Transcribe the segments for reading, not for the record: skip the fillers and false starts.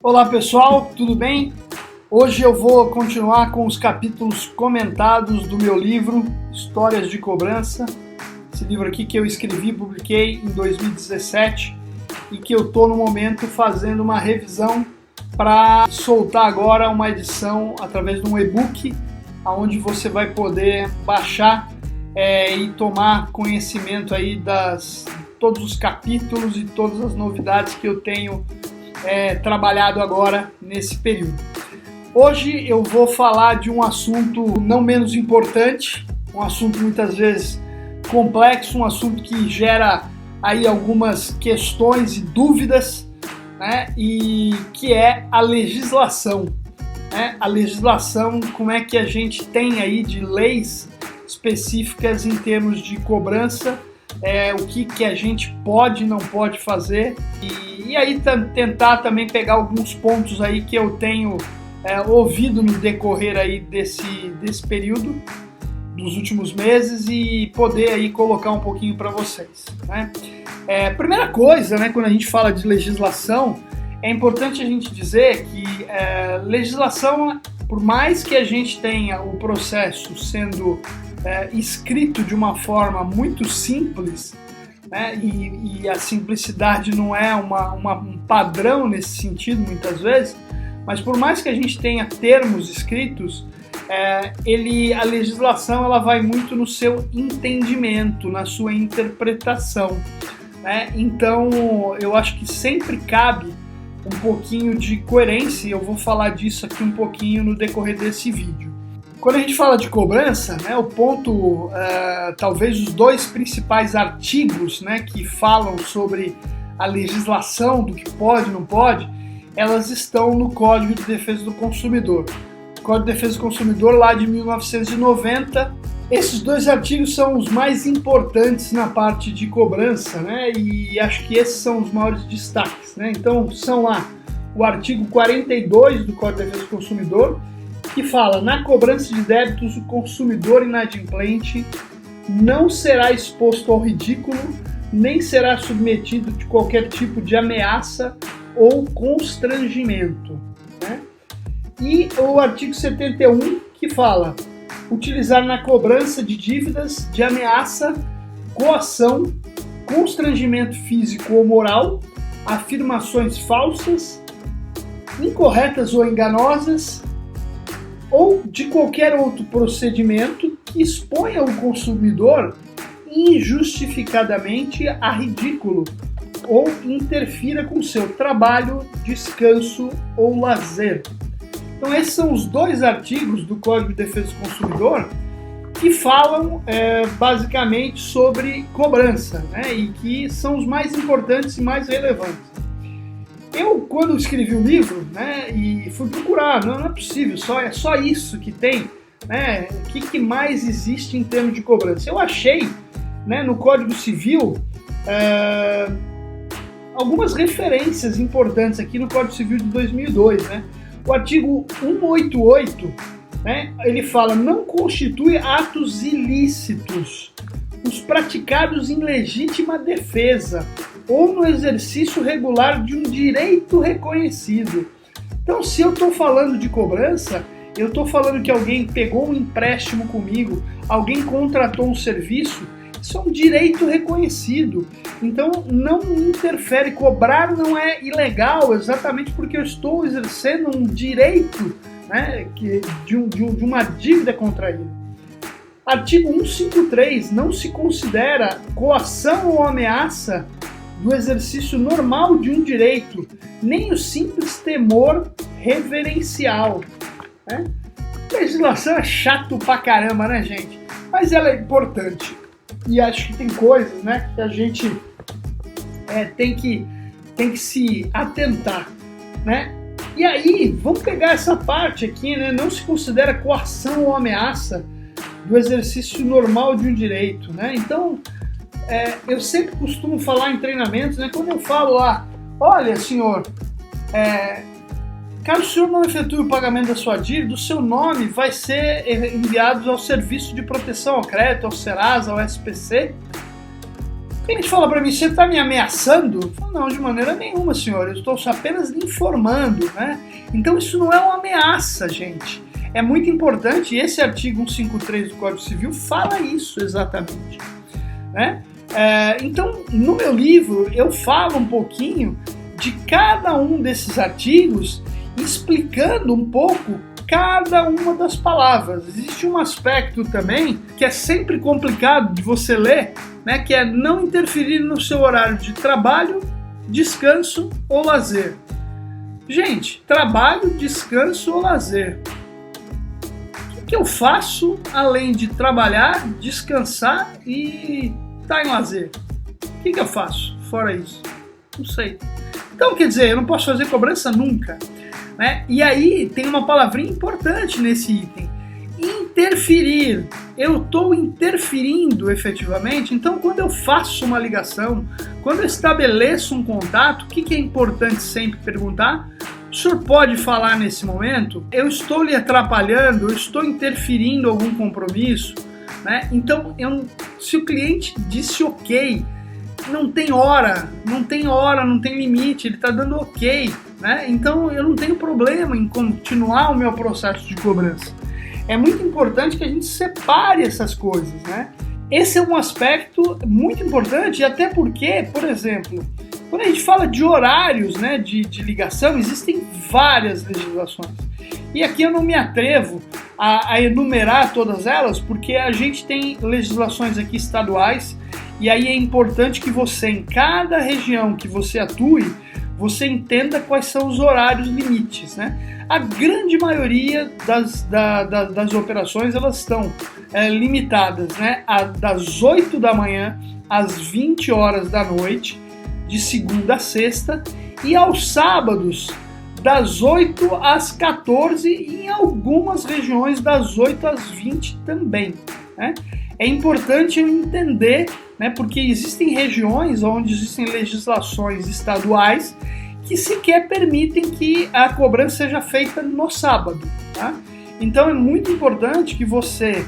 Olá pessoal, tudo bem? Hoje eu vou continuar com os capítulos comentados do meu livro Histórias de Cobrança. Esse livro aqui que eu escrevi e publiquei em 2017 e que eu estou no momento fazendo uma revisão para soltar agora uma edição através de um e-book onde você vai poder baixar e tomar conhecimento aí todos os capítulos e todas as novidades que eu tenho trabalhado agora nesse período. Hoje eu vou falar de um assunto não menos importante, um assunto muitas vezes complexo, um assunto que gera aí algumas questões e dúvidas, né? E que é a legislação, né? A legislação, como é que a gente tem aí de leis específicas em termos de cobrança, o que a gente pode e não pode fazer, e aí tentar também pegar alguns pontos aí que eu tenho ouvido no decorrer aí desse período, dos últimos meses, e poder aí colocar um pouquinho para vocês, né? Primeira coisa, né, quando a gente fala de legislação, é importante a gente dizer que legislação, por mais que a gente tenha o processo sendo escrito de uma forma muito simples, né, e a simplicidade não é um padrão nesse sentido muitas vezes, mas por mais que a gente tenha termos escritos, a legislação ela vai muito no seu entendimento, na sua interpretação, né? Então eu acho que sempre cabe um pouquinho de coerência, e eu vou falar disso aqui um pouquinho no decorrer desse vídeo. Quando a gente fala de cobrança, né, o ponto, talvez os dois principais artigos, né, que falam sobre a legislação, do que pode e não pode, elas estão no Código de Defesa do Consumidor. O Código de Defesa do Consumidor lá de 1990. Esses dois artigos são os mais importantes na parte de cobrança, né, e acho que esses são os maiores destaques, né? Então são lá o artigo 42 do Código de Defesa do Consumidor, que fala: na cobrança de débitos, o consumidor inadimplente não será exposto ao ridículo, nem será submetido de qualquer tipo de ameaça ou constrangimento, né? E o artigo 71, que fala: utilizar na cobrança de dívidas de ameaça, coação, constrangimento físico ou moral, afirmações falsas, incorretas ou enganosas, ou de qualquer outro procedimento que exponha o consumidor injustificadamente a ridículo ou interfira com seu trabalho, descanso ou lazer. Então esses são os dois artigos do Código de Defesa do Consumidor que falam basicamente sobre cobrança, né, e que são os mais importantes e mais relevantes. Eu, quando escrevi o livro, né, e fui procurar, não é possível, é só isso que tem, né, o que mais existe em termos de cobrança. Eu achei, né, no Código Civil algumas referências importantes aqui no Código Civil de 2002, né. O artigo 188, né, ele fala: não constitui atos ilícitos os praticados em legítima defesa ou no exercício regular de um direito reconhecido. Então, se eu estou falando de cobrança, eu estou falando que alguém pegou um empréstimo comigo, alguém contratou um serviço, isso é um direito reconhecido. Então, não interfere. Cobrar não é ilegal, exatamente porque eu estou exercendo um direito, né, de uma dívida contraída. Artigo 153, não se considera coação ou ameaça do exercício normal de um direito, nem o simples temor reverencial, né? Legislação é chato pra caramba, né, gente? Mas ela é importante. E acho que tem coisas, né, que a gente tem que se atentar, né? E aí, vamos pegar essa parte aqui, né? Não se considera coação ou ameaça do exercício normal de um direito, né? Então, eu sempre costumo falar em treinamentos, né? Quando eu falo lá: olha, senhor, caso o senhor não efetue o pagamento da sua dívida, o seu nome vai ser enviado ao Serviço de Proteção ao Crédito, ao Serasa, ao SPC. cliente fala para mim, você está me ameaçando? Eu falo, não, de maneira nenhuma, senhor, eu estou apenas lhe informando, né? Então isso não é uma ameaça, gente. É muito importante, e esse artigo 153 do Código Civil fala isso exatamente, né? Então, no meu livro, eu falo um pouquinho de cada um desses artigos, explicando um pouco cada uma das palavras. Existe um aspecto também que é sempre complicado de você ler, né, que é não interferir no seu horário de trabalho, descanso ou lazer. Gente, trabalho, descanso ou lazer. O que eu faço além de trabalhar, descansar e estar em lazer? O que eu faço fora isso? Não sei. Então, quer dizer, eu não posso fazer cobrança nunca, né? E aí tem uma palavrinha importante nesse item. Interferir. Eu estou interferindo efetivamente. Então, quando eu faço uma ligação, quando eu estabeleço um contato, o que é importante sempre perguntar? O senhor pode falar nesse momento? Eu estou lhe atrapalhando? Eu estou interferindo em algum compromisso? Né? Então, se o cliente disse ok, não tem hora, não tem limite, ele está dando ok, né? Então eu não tenho problema em continuar o meu processo de cobrança. É muito importante que a gente separe essas coisas, né? Esse é um aspecto muito importante, até porque, por exemplo, quando a gente fala de horários, né, de ligação, existem várias legislações. E aqui eu não me atrevo a enumerar todas elas, porque a gente tem legislações aqui estaduais, e aí é importante que você, em cada região que você atue, você entenda quais são os horários limites, né? A grande maioria das operações, elas estão limitadas, né, das 8 da manhã às 20 horas da noite, de segunda a sexta, e aos sábados, das 8 às 14 e em algumas regiões das 8 às 20 também, né? É importante eu entender, né, porque existem regiões onde existem legislações estaduais que sequer permitem que a cobrança seja feita no sábado, tá? Então é muito importante que você,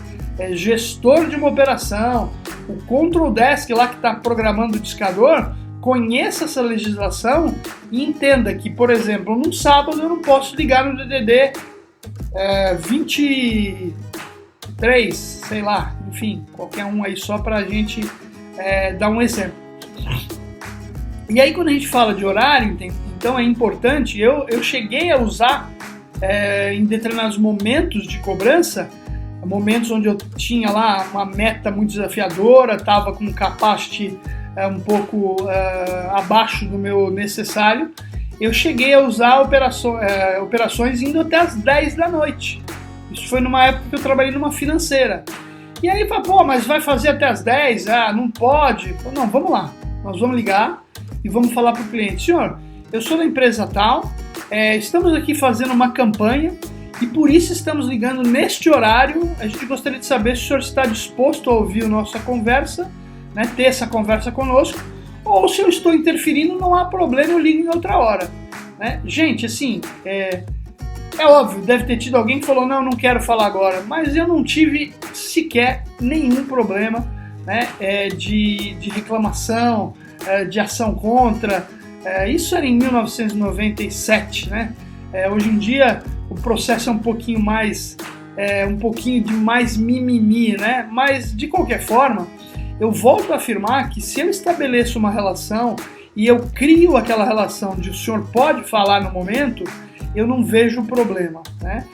gestor de uma operação, o control desk lá que está programando o discador, conheça essa legislação e entenda que, por exemplo, num sábado eu não posso ligar no DDD 23, sei lá, enfim, qualquer um aí só para a gente dar um exemplo. E aí quando a gente fala de horário, então é importante, eu cheguei a usar em determinados momentos de cobrança, momentos onde eu tinha lá uma meta muito desafiadora, estava com um capacity um pouco abaixo do meu necessário, eu cheguei a usar operações indo até as 10 da noite. Isso foi numa época que eu trabalhei numa financeira. E aí fala, pô, mas vai fazer até as 10? Ah, não pode. Não, vamos lá. Nós vamos ligar e vamos falar para o cliente. Senhor, eu sou da empresa tal, estamos aqui fazendo uma campanha e por isso estamos ligando neste horário. A gente gostaria de saber se o senhor está disposto a ouvir a nossa conversa, né, ter essa conversa conosco, ou se eu estou interferindo, não há problema, eu ligo em outra hora. Né? Gente, assim, é óbvio, deve ter tido alguém que falou, não quero falar agora, mas eu não tive sequer nenhum problema, né, de reclamação, de ação contra. Isso era em 1997, né? Hoje em dia o processo é um pouquinho de mais mimimi, né? Mas de qualquer forma, eu volto a afirmar que se eu estabeleço uma relação e eu crio aquela relação de o senhor pode falar no momento, eu não vejo problema, né?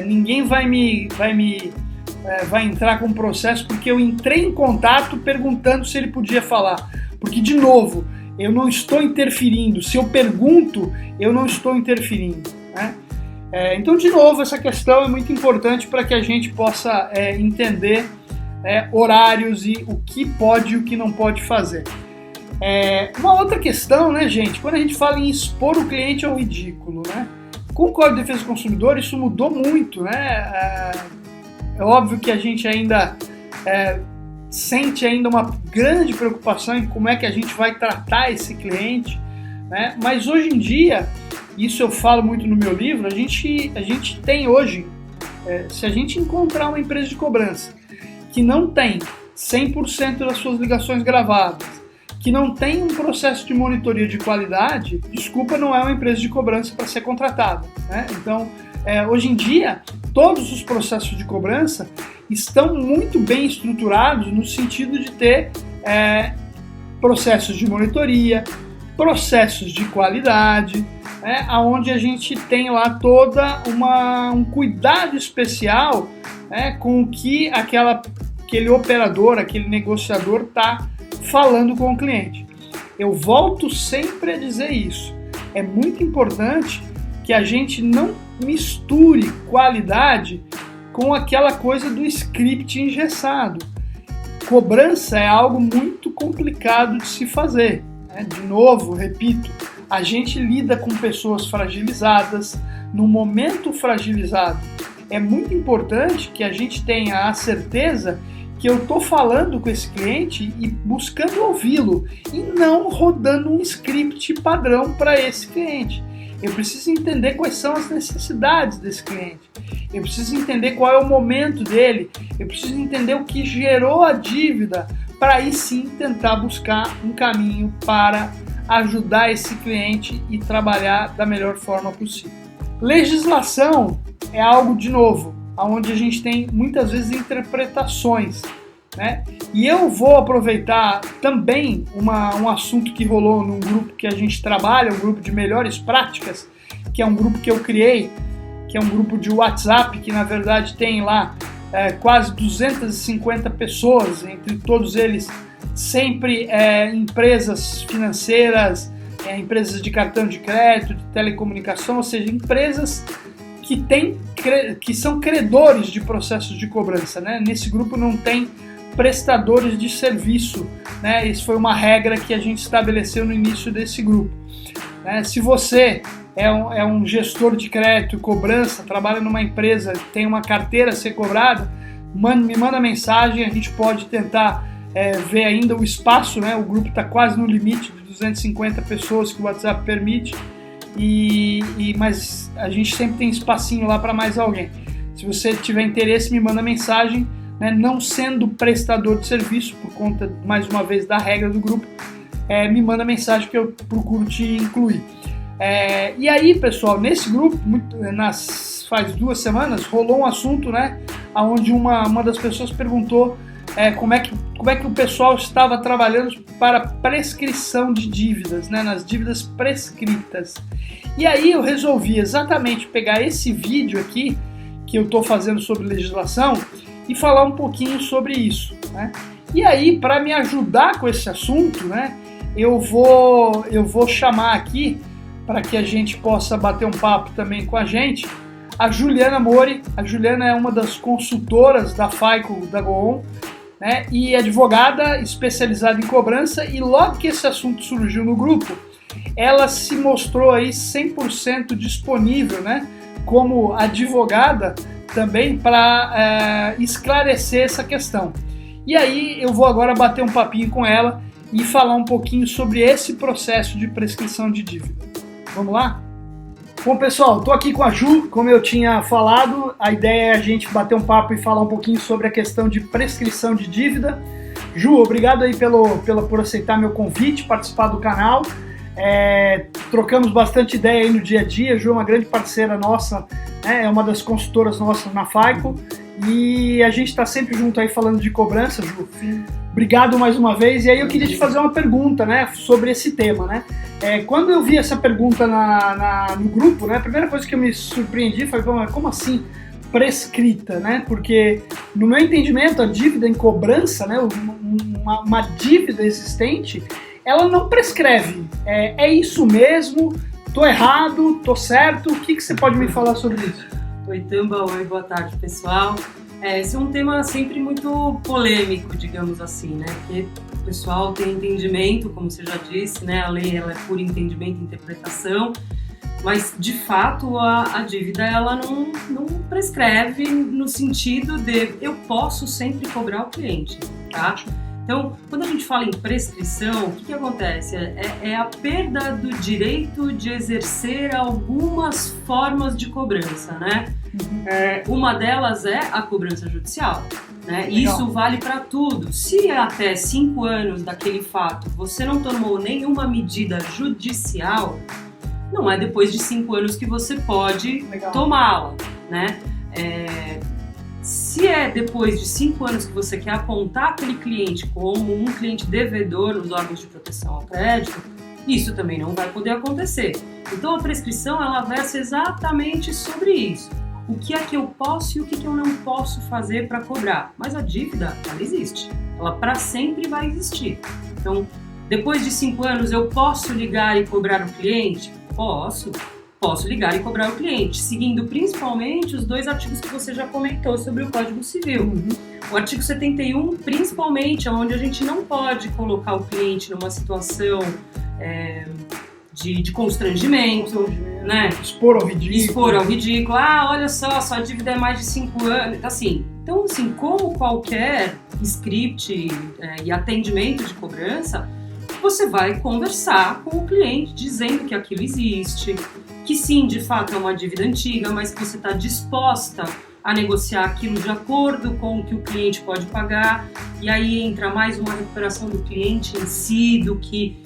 Ninguém vai entrar com processo porque eu entrei em contato perguntando se ele podia falar. Porque, de novo, eu não estou interferindo. Se eu pergunto, eu não estou interferindo, né? Então, de novo, essa questão é muito importante para que a gente possa entender horários e o que pode e o que não pode fazer. Uma outra questão, né, gente, quando a gente fala em expor o cliente ao ridículo, né? Com o Código de Defesa do Consumidor isso mudou muito, né? É óbvio que a gente ainda sente ainda uma grande preocupação em como é que a gente vai tratar esse cliente, né? Mas hoje em dia, isso eu falo muito no meu livro, a gente tem hoje, se a gente encontrar uma empresa de cobrança que não tem 100% das suas ligações gravadas, que não tem um processo de monitoria de qualidade, desculpa, não é uma empresa de cobrança para ser contratada, né? Então, hoje em dia, todos os processos de cobrança estão muito bem estruturados no sentido de ter processos de monitoria, processos de qualidade, onde a gente tem lá toda um cuidado especial com o que aquele operador, aquele negociador está falando com o cliente. Eu volto sempre a dizer isso. É muito importante que a gente não misture qualidade com aquela coisa do script engessado. Cobrança é algo muito complicado de se fazer. De novo, repito, a gente lida com pessoas fragilizadas, no momento fragilizado. É muito importante que a gente tenha a certeza que eu estou falando com esse cliente e buscando ouvi-lo, e não rodando um script padrão para esse cliente. Eu preciso entender quais são as necessidades desse cliente. Eu preciso entender qual é o momento dele. Eu preciso entender o que gerou a dívida, para aí sim tentar buscar um caminho para ajudar esse cliente e trabalhar da melhor forma possível. Legislação é algo, de novo, onde a gente tem muitas vezes interpretações, né? E eu vou aproveitar também um assunto que rolou num grupo que a gente trabalha, um grupo de melhores práticas, que é um grupo que eu criei, que é um grupo de WhatsApp, que na verdade tem lá quase 250 pessoas, entre todos eles sempre empresas financeiras, empresas de cartão de crédito, de telecomunicação, ou seja, empresas que são credores de processos de cobrança, né? Nesse grupo não tem prestadores de serviço, né? Isso foi uma regra que a gente estabeleceu no início desse grupo, né? Se você é um gestor de crédito e cobrança, trabalha numa empresa, tem uma carteira a ser cobrada, me manda mensagem, a gente pode tentar ver ainda o espaço, né? O grupo está quase no limite de 250 pessoas que o WhatsApp permite, mas a gente sempre tem espacinho lá para mais alguém. Se você tiver interesse, me manda mensagem, né? Não sendo prestador de serviço, por conta, mais uma vez, da regra do grupo, me manda mensagem que eu procuro te incluir. E aí, pessoal, nesse grupo, faz 2 semanas, rolou um assunto, né? Onde uma das pessoas perguntou como é que o pessoal estava trabalhando para prescrição de dívidas, né, nas dívidas prescritas. E aí eu resolvi exatamente pegar esse vídeo aqui, que eu estou fazendo sobre legislação, e falar um pouquinho sobre isso, né? E aí, para me ajudar com esse assunto, né, eu vou chamar aqui, para que a gente possa bater um papo também com a gente, a Juliana Mori. A Juliana é uma das consultoras da FICO, da Go-On, né, e advogada especializada em cobrança, e logo que esse assunto surgiu no grupo, ela se mostrou aí 100% disponível, né, como advogada também para esclarecer essa questão. E aí eu vou agora bater um papinho com ela e falar um pouquinho sobre esse processo de prescrição de dívida. Vamos lá? Bom, pessoal, estou aqui com a Ju, como eu tinha falado, a ideia é a gente bater um papo e falar um pouquinho sobre a questão de prescrição de dívida. Ju, obrigado aí por aceitar meu convite, participar do canal. Trocamos bastante ideia aí no dia a dia. A Ju é uma grande parceira nossa, né? É uma das consultoras nossas na FICO, e a gente está sempre junto aí falando de cobrança, Ju. Sim. Obrigado mais uma vez. E aí eu queria te fazer uma pergunta, né, sobre esse tema, né? Quando eu vi essa pergunta no grupo, né, a primeira coisa que eu me surpreendi foi, como assim prescrita, né? Porque no meu entendimento a dívida em cobrança, né, uma dívida existente, ela não prescreve. É isso mesmo? Tô errado? Tô certo? O que você pode me falar sobre isso? Oi, Tamba. Oi, boa tarde, pessoal. Esse é um tema sempre muito polêmico, digamos assim, né? Porque o pessoal tem entendimento, como você já disse, né? A lei ela é por entendimento e interpretação, mas de fato a dívida ela não prescreve no sentido de eu posso sempre cobrar o cliente, tá? Então, quando a gente fala em prescrição, o que acontece? É a perda do direito de exercer algumas formas de cobrança, né? Uma delas é a cobrança judicial, né? Isso vale para tudo. Se até 5 anos daquele fato você não tomou nenhuma medida judicial, não é depois de 5 anos que você pode tomá-la, né? Se é depois de 5 anos que você quer apontar aquele cliente como um cliente devedor nos órgãos de proteção ao crédito, isso também não vai poder acontecer. Então a prescrição, ela versa exatamente sobre isso. O que é que eu posso e o que eu não posso fazer para cobrar? Mas a dívida, ela existe. Ela para sempre vai existir. Então, depois de 5 anos, eu posso ligar e cobrar o cliente? Posso ligar e cobrar o cliente, seguindo principalmente os 2 artigos que você já comentou sobre o Código Civil. O artigo 71, principalmente, onde a gente não pode colocar o cliente numa situação de constrangimento, né? Expor ao ridículo. Olha só, sua dívida é mais de 5 anos. Então, assim, como qualquer script e atendimento de cobrança, você vai conversar com o cliente dizendo que aquilo existe, que sim, de fato é uma dívida antiga, mas que você está disposta a negociar aquilo de acordo com o que o cliente pode pagar, e aí entra mais uma recuperação do cliente em si do que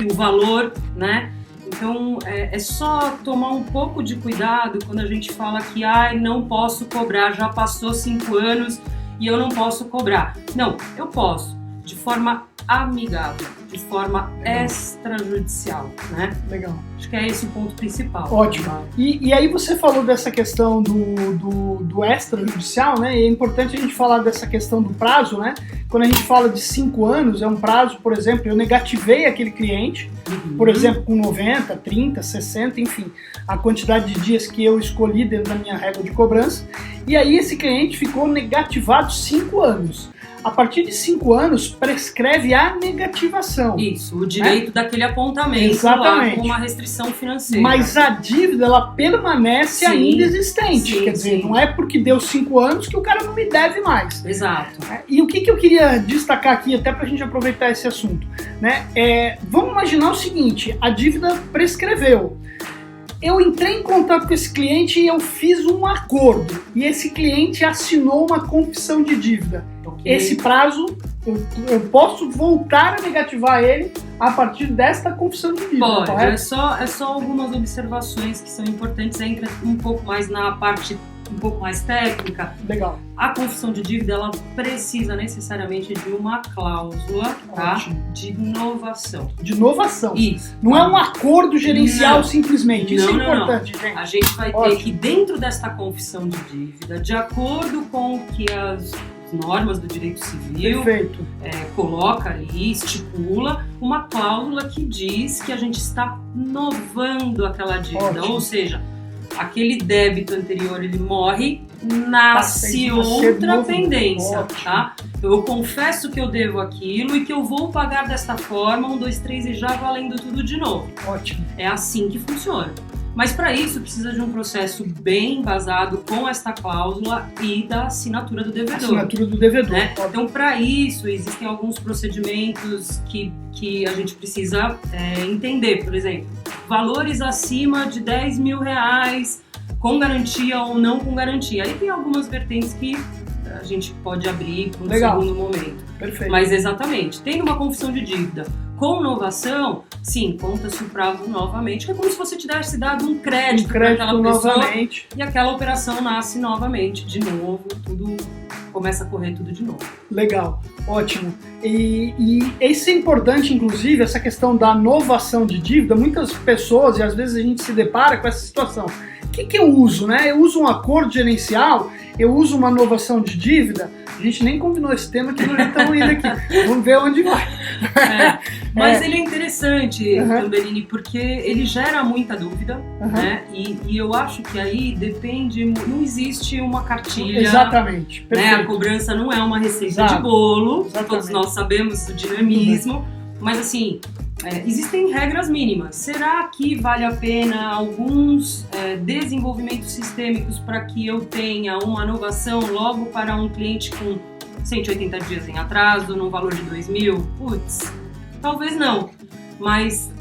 o valor, né? Então é só tomar um pouco de cuidado quando a gente fala que não posso cobrar, já passou 5 anos e eu não posso cobrar. Não, eu posso, de forma amigável, de forma extrajudicial, né? Legal. Acho que é esse o ponto principal. Ótimo. E aí você falou dessa questão do extrajudicial, né? E é importante a gente falar dessa questão do prazo, né? Quando a gente fala de 5 anos, é um prazo, por exemplo, eu negativei aquele cliente, por exemplo, com 90, 30, 60, enfim, a quantidade de dias que eu escolhi dentro da minha regra de cobrança, e aí esse cliente ficou negativado 5 anos. A partir de 5 anos, prescreve a negativação. Isso, o direito daquele apontamento. Exatamente. Lá, com uma restrição financeira. Mas a dívida, ela permanece ainda existente. Quer dizer, não é porque deu 5 anos que o cara não me deve mais. Exato. E o que eu queria destacar aqui, até pra gente aproveitar esse assunto, né? Vamos imaginar o seguinte, a dívida prescreveu. Eu entrei em contato com esse cliente e eu fiz um acordo. E esse cliente assinou uma confissão de dívida. Esse prazo, eu posso voltar a negativar ele a partir desta confissão de dívida. Pode, correto? é só algumas observações que são importantes. Entra um pouco mais na parte um pouco mais técnica. Legal. A confissão de dívida, ela precisa necessariamente de uma cláusula, tá? De novação. De novação. Isso. Não é um acordo gerencial não. simplesmente. Isso não, é importante, gente. A gente vai ter que, dentro desta confissão de dívida, de acordo com o que as normas do direito civil coloca ali, estipula uma cláusula que diz que a gente está novando aquela dívida. Ótimo. Ou seja, aquele débito anterior ele morre, nasce outra pendência, tá? Eu confesso que eu devo aquilo e que eu vou pagar desta forma, 1, 2, 3 e já valendo tudo de novo. Ótimo. É assim que funciona. Mas para isso precisa de um processo bem embasado com esta cláusula e da assinatura do devedor. Assinatura do devedor. Né? Então, para isso, existem alguns procedimentos que a gente precisa entender. Por exemplo, valores acima de R$10 mil, com garantia ou não com garantia. Aí tem algumas vertentes que a gente pode abrir para um segundo momento. Perfeito. Mas exatamente, tendo uma confissão de dívida com novação, sim, conta-se o prazo novamente, que é como se você tivesse dado um crédito para aquela pessoa novamente. E aquela operação nasce novamente, de novo, tudo começa a correr tudo de novo. Legal, ótimo. E isso é importante, inclusive, essa questão da novação de dívida. Muitas pessoas, e às vezes a gente se depara com essa situação. O que eu uso, né? Eu uso um acordo gerencial, eu uso uma novação de dívida. A gente nem combinou esse tema que nós já estamos indo aqui. Vamos ver onde vai. Mas ele é interessante, Tamberini, porque ele gera muita dúvida, né? E eu acho que aí depende, não existe uma cartilha. Exatamente. Perfeito. Né? A cobrança não é uma receita de bolo, todos nós sabemos do dinamismo, mas assim, existem regras mínimas. Será que vale a pena alguns desenvolvimentos sistêmicos para que eu tenha uma inovação logo para um cliente com 180 dias em atraso, num valor de 2.000? Putz, talvez não. Mas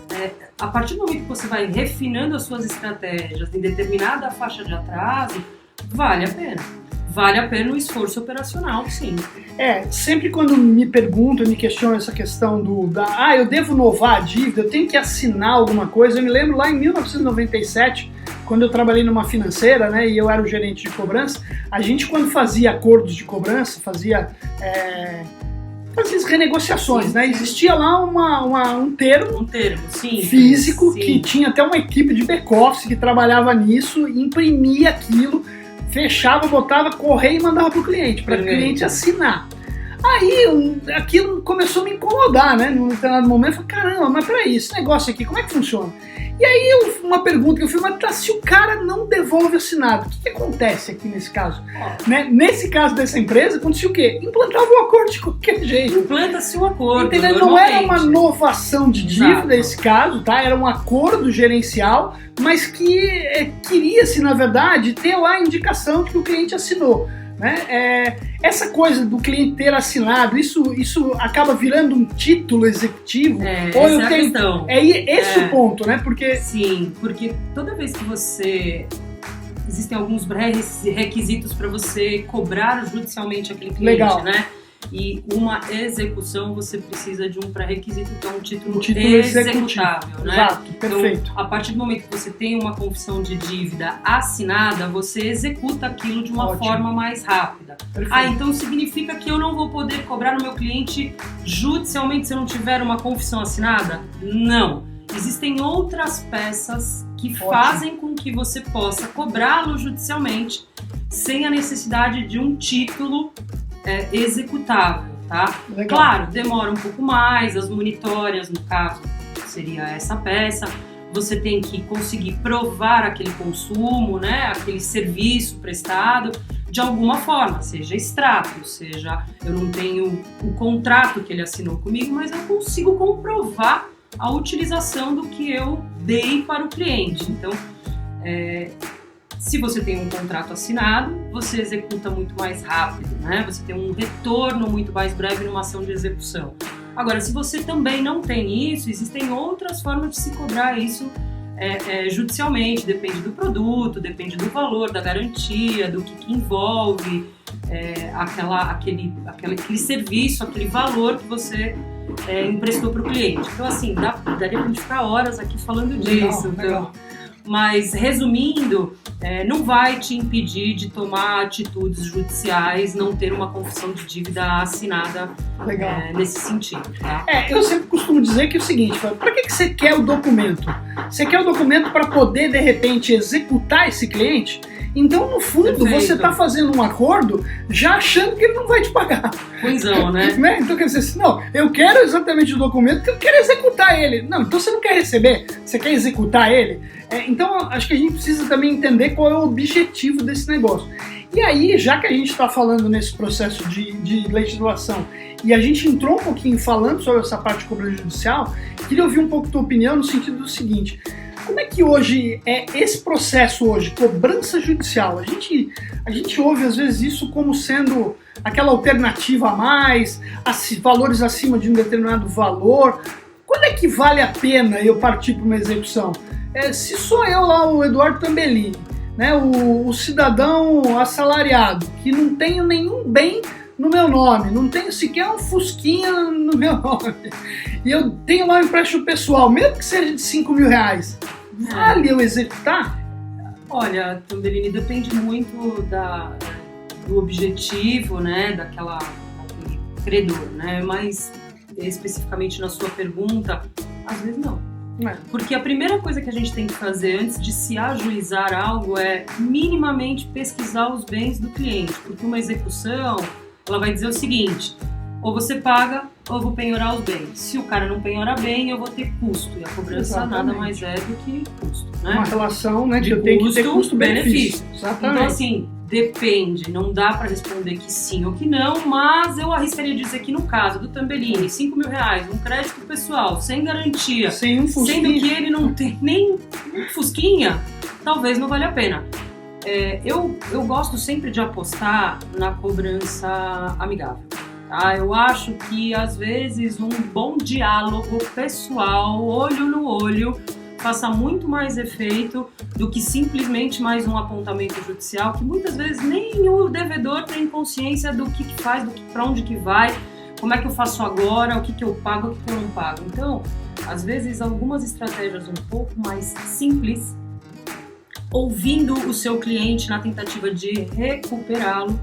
a partir do momento que você vai refinando as suas estratégias em determinada faixa de atraso, vale a pena. Vale a pena o esforço operacional, sim. Sempre quando me perguntam, me questionam essa questão eu devo novar a dívida, eu tenho que assinar alguma coisa. Eu me lembro lá em 1997, quando eu trabalhei numa financeira, né, e eu era o gerente de cobrança, a gente quando fazia acordos de cobrança, fazia as renegociações, sim, né? Existia lá um termo, sim, físico, sim, que tinha até uma equipe de back-office que trabalhava nisso, imprimia aquilo, fechava, botava, correio e mandava pro cliente, para o cliente assinar. Aí aquilo começou a me incomodar, né? Num determinado momento, eu falei, caramba, mas peraí, esse negócio aqui, como é que funciona? E aí uma pergunta que eu fiz, mas se o cara não devolve assinado, o que acontece aqui nesse caso? Né? Nesse caso dessa empresa, acontecia o quê? Implantava o acordo de qualquer jeito. Implanta-se o acordo, entendeu? Não era uma novação de dívida nesse caso, tá? Era um acordo gerencial, mas que queria-se, na verdade, ter lá a indicação de que o cliente assinou. Né? Essa coisa do cliente ter assinado, isso acaba virando um título executivo? Ou eu tenho... questão. Esse o ponto, né? Porque... Sim, porque toda vez que você... Existem alguns requisitos para você cobrar judicialmente aquele cliente, legal, né? E uma execução, você precisa de um pré-requisito, que é um título executável, né? Exato, perfeito. Então, a partir do momento que você tem uma confissão de dívida assinada, você executa aquilo de uma forma mais rápida. Perfeito. Então significa que eu não vou poder cobrar no meu cliente judicialmente se eu não tiver uma confissão assinada? Não. Existem outras peças que fazem com que você possa cobrá-lo judicialmente sem a necessidade de um título executável, tá? Legal. Claro, demora um pouco mais, as monitórias, no caso, seria essa peça, você tem que conseguir provar aquele consumo, né, aquele serviço prestado, de alguma forma, seja extrato, seja eu não tenho o contrato que ele assinou comigo, mas eu consigo comprovar a utilização do que eu dei para o cliente. Então, se você tem um contrato assinado, você executa muito mais rápido, né? Você tem um retorno muito mais breve numa ação de execução. Agora, se você também não tem isso, existem outras formas de se cobrar isso judicialmente. Depende do produto, depende do valor, da garantia, do que envolve aquele serviço, aquele valor que você emprestou para o cliente. Então, assim, daria pra gente ficar horas aqui falando disso. Legal. Mas, resumindo, não vai te impedir de tomar atitudes judiciais, não ter uma confissão de dívida assinada nesse sentido. Tá? Eu sempre costumo dizer que é o seguinte, para que você quer o documento? Você quer o documento para poder, de repente, executar esse cliente? Então, no fundo, você está fazendo um acordo já achando que ele não vai te pagar. Poisão, né? Então, quer dizer assim, não, eu quero exatamente o documento porque eu quero executar ele. Não, então você não quer receber, você quer executar ele. Então, acho que a gente precisa também entender qual é o objetivo desse negócio. E aí, já que a gente está falando nesse processo de legislação e a gente entrou um pouquinho falando sobre essa parte de cobrança judicial, queria ouvir um pouco a tua opinião no sentido do seguinte: como é que hoje esse processo hoje, cobrança judicial? A gente ouve às vezes isso como sendo aquela alternativa a mais, valores acima de um determinado valor. Quando é que vale a pena eu partir para uma execução? Se sou eu lá, o Eduardo Tambellini, né, o cidadão assalariado, que não tenho nenhum bem no meu nome, não tenho sequer um fusquinha no meu nome, e eu tenho lá um empréstimo pessoal, mesmo que seja de 5 mil reais, vale eu executar? Olha, Tambellini, depende muito do objetivo, né, daquele credor, né, mas especificamente na sua pergunta, às vezes não. Porque a primeira coisa que a gente tem que fazer antes de se ajuizar algo é minimamente pesquisar os bens do cliente, porque uma execução, ela vai dizer o seguinte: ou você paga ou eu vou penhorar os bens. Se o cara não penhorar bem, eu vou ter custo, e a cobrança nada mais é do que custo, né? Uma relação, né, que eu tenho que ter custo-benefício. Exatamente. Então, assim, depende, não dá para responder que sim ou que não, mas eu arriscaria dizer que no caso do Tambellini, 5 mil reais, um crédito pessoal, sem garantia, sem um fusquinha, sendo que ele não tem nem um fusquinha, talvez não valha a pena. Eu gosto sempre de apostar na cobrança amigável. Tá? Eu acho que, às vezes, um bom diálogo pessoal, olho no olho, faça muito mais efeito do que simplesmente mais um apontamento judicial, que muitas vezes nem o devedor tem consciência do que faz, para onde que vai, como é que eu faço agora, o que eu pago, o que eu não pago. Então, às vezes, algumas estratégias um pouco mais simples, ouvindo o seu cliente na tentativa de recuperá-lo,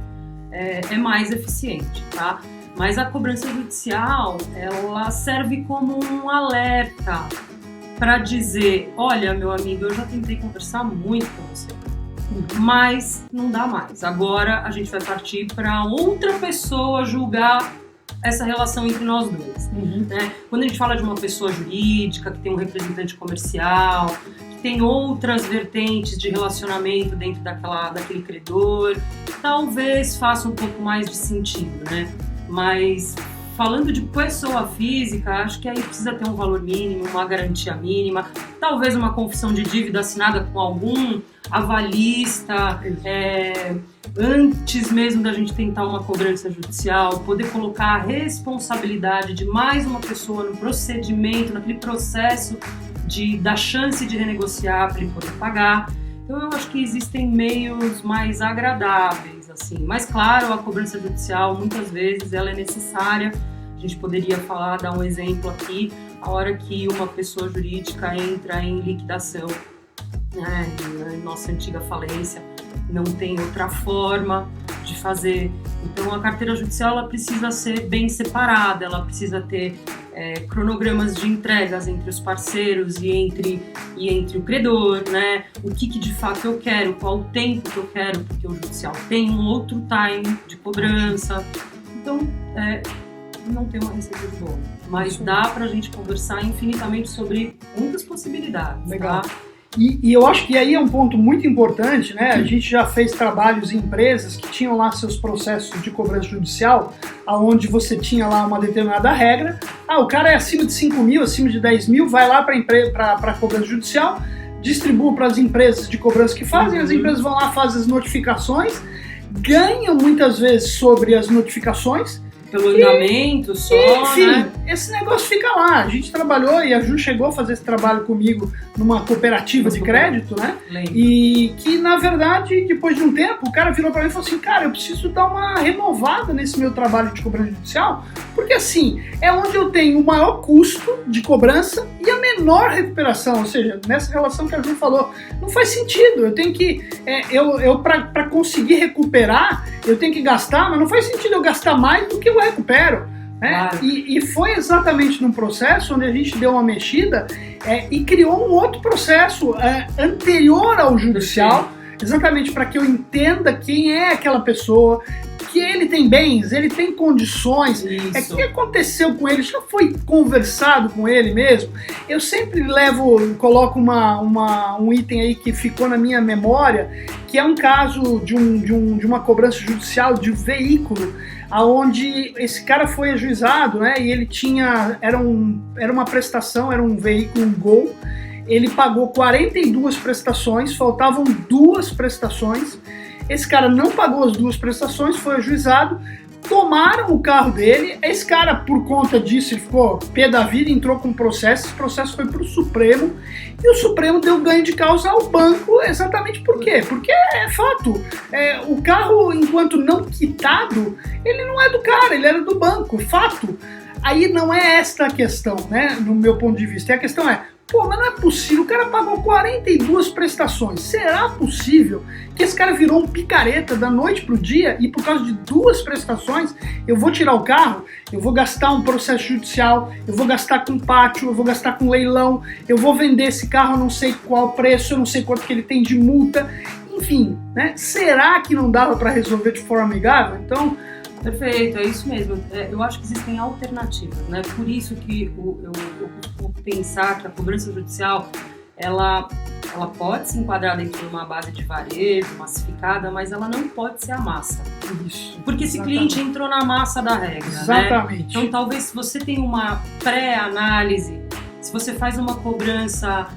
é mais eficiente, tá? Mas a cobrança judicial, ela serve como um alerta para dizer, olha, meu amigo, eu já tentei conversar muito com você, mas não dá mais. Agora a gente vai partir para outra pessoa julgar essa relação entre nós dois. Né? Quando a gente fala de uma pessoa jurídica, que tem um representante comercial, que tem outras vertentes de relacionamento dentro daquele credor, talvez faça um pouco mais de sentido, né? Mas falando de pessoa física, acho que aí precisa ter um valor mínimo, uma garantia mínima, talvez uma confissão de dívida assinada com algum avalista, antes mesmo da gente tentar uma cobrança judicial, poder colocar a responsabilidade de mais uma pessoa no procedimento, naquele processo da chance de renegociar para ele poder pagar. Então eu acho que existem meios mais agradáveis, assim. Mas claro, a cobrança judicial muitas vezes ela é necessária. A gente poderia dar um exemplo aqui, a hora que uma pessoa jurídica entra em liquidação, né, nossa antiga falência, não tem outra forma de fazer. Então a carteira judicial ela precisa ser bem separada, ela precisa ter cronogramas de entregas entre os parceiros e entre o credor, né? O que de fato eu quero, qual o tempo que eu quero, porque o judicial tem um outro time de cobrança. Então, não tem uma receita de bolo, mas dá pra gente conversar infinitamente sobre muitas possibilidades. Legal. Tá? E eu acho que aí é um ponto muito importante, né? A gente já fez trabalhos em empresas que tinham lá seus processos de cobrança judicial, onde você tinha lá uma determinada regra. O cara é acima de 5 mil, acima de 10 mil, vai lá para a cobrança judicial, distribui para as empresas de cobrança que fazem, as empresas vão lá, fazem as notificações, ganham muitas vezes sobre as notificações, pelo andamento só, enfim, né? Esse negócio fica lá. A gente trabalhou e a Ju chegou a fazer esse trabalho comigo numa cooperativa de crédito, né? Lembro. E que, na verdade, depois de um tempo, o cara virou pra mim e falou assim, cara, eu preciso dar uma renovada nesse meu trabalho de cobrança judicial, porque assim, é onde eu tenho o maior custo de cobrança e a menor recuperação, ou seja, nessa relação que a Ju falou, não faz sentido, eu tenho que, pra conseguir recuperar, eu tenho que gastar, mas não faz sentido eu gastar mais do que eu recupero. Né? Claro. E foi exatamente num processo onde a gente deu uma mexida e criou um outro processo anterior ao judicial, exatamente para que eu entenda quem é aquela pessoa, que ele tem bens, ele tem condições, o que aconteceu com ele, já foi conversado com ele mesmo. Eu sempre coloco um item aí que ficou na minha memória, que é um caso de uma cobrança judicial de veículo, aonde esse cara foi ajuizado, né? E ele era uma prestação, era um veículo, um Gol. Ele pagou 42 prestações, faltavam 2 prestações. Esse cara não pagou as 2 prestações, foi ajuizado, tomaram o carro dele. Esse cara, por conta disso, ele ficou pé da vida, entrou com processo. Esse processo foi para o Supremo e o Supremo deu ganho de causa ao banco. Exatamente por quê? Porque é fato. O carro, enquanto não quitado, ele não é do cara, ele era do banco. Fato. Aí não é esta a questão, né? No meu ponto de vista. E a questão mas não é possível, o cara pagou 42 prestações. Será possível que esse cara virou um picareta da noite pro dia e por causa de 2 prestações eu vou tirar o carro, eu vou gastar um processo judicial, eu vou gastar com pátio, eu vou gastar com leilão, eu vou vender esse carro a não sei qual preço, eu não sei quanto que ele tem de multa, enfim, né? Será que não dava para resolver de forma amigável? Então, perfeito, é isso mesmo. Eu acho que existem alternativas, né? Por isso que eu costumo pensar que a cobrança judicial, ela pode se enquadrar dentro de uma base de varejo, massificada, mas ela não pode ser a massa. Isso. Porque esse cliente entrou na massa da regra, exatamente. Né? Então talvez se você tem uma pré-análise, se você faz uma cobrança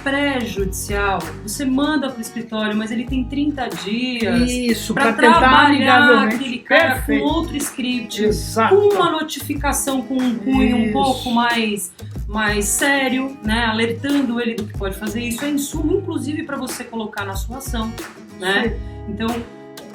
pré-judicial, você manda para o escritório, mas ele tem 30 dias para trabalhar aquele cara Perfeito. com outro script, Exato. com uma notificação com um cunho um pouco mais sério, né? Alertando ele do que pode fazer. Isso é insumo, inclusive, para você colocar na sua ação, né? Então,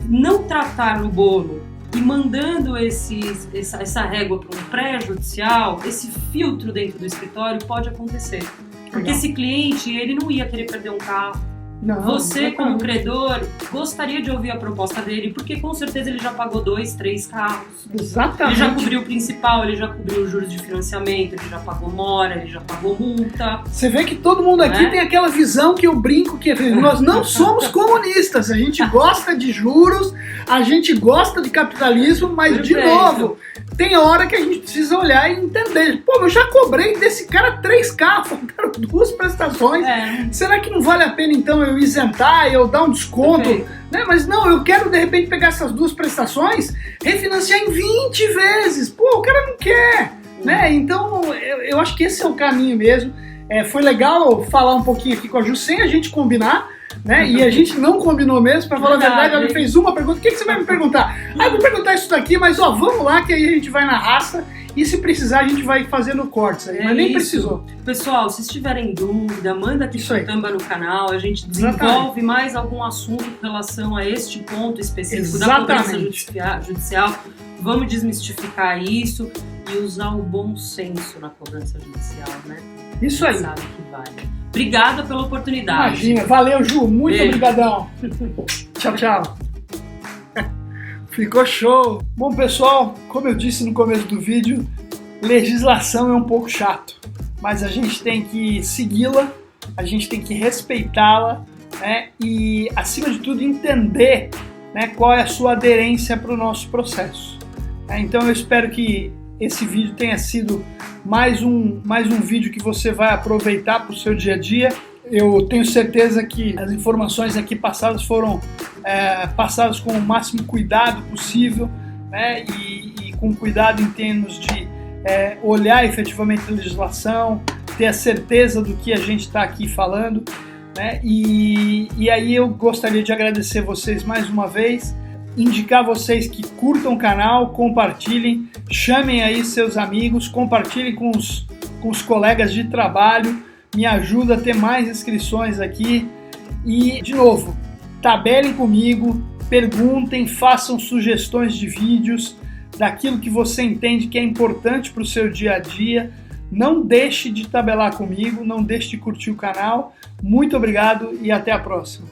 não tratar o bolo e mandando essa régua para um pré-judicial, esse filtro dentro do escritório pode acontecer. Porque esse cliente, ele não ia querer perder um carro. Não, você, como credor, gostaria de ouvir a proposta dele, porque com certeza ele já pagou 2, 3 carros. Exatamente. Ele já cobriu o principal, ele já cobriu os juros de financiamento, ele já pagou mora, ele já pagou multa. Você vê que todo mundo aqui tem aquela visão que eu brinco que nós não somos comunistas, a gente gosta de juros, a gente gosta de capitalismo, mas de novo, tem hora que a gente precisa olhar e entender. Pô, eu já cobrei desse cara 3 carros, faltaram 2 prestações. Será que não vale a pena então eu isentar, eu dar um desconto? Né? Mas não, eu quero de repente pegar essas 2 prestações, refinanciar em 20 vezes. Pô, o cara não quer. Né? Então eu acho que esse é o caminho mesmo. Foi legal falar um pouquinho aqui com a Ju sem a gente combinar. Né? E a gente não combinou mesmo, pra falar a verdade, ela me fez uma pergunta. O que você vai me perguntar? Eu vou perguntar isso daqui, mas vamos lá, que aí a gente vai na raça e se precisar a gente vai fazendo cortes aí, mas nem precisou. Pessoal, se estiverem em dúvida, manda aqui pro Tamba no canal, a gente desenvolve mais algum assunto com relação a este ponto específico da cobrança judicial. Vamos desmistificar isso e usar o bom senso na cobrança judicial, né? Isso aí. Sabe que vale. Obrigada pela oportunidade. Imagina, valeu, Ju, muito obrigadão. Tchau, tchau. Ficou show. Bom, pessoal, como eu disse no começo do vídeo, legislação é um pouco chato, mas a gente tem que segui-la, a gente tem que respeitá-la, né? E, acima de tudo, entender, né, qual é a sua aderência para o nosso processo. Então, eu espero que esse vídeo tenha sido mais um vídeo que você vai aproveitar para o seu dia a dia. Eu tenho certeza que as informações aqui passadas foram passadas com o máximo cuidado possível, né? E com cuidado em termos de olhar efetivamente a legislação, ter a certeza do que a gente está aqui falando, né? E aí eu gostaria de agradecer vocês mais uma vez, indicar vocês que curtam o canal, compartilhem, chamem aí seus amigos, compartilhem com os colegas de trabalho, me ajuda a ter mais inscrições aqui. E, de novo, tabelem comigo, perguntem, façam sugestões de vídeos, daquilo que você entende que é importante para o seu dia a dia. Não deixe de tabelar comigo, não deixe de curtir o canal. Muito obrigado e até a próxima.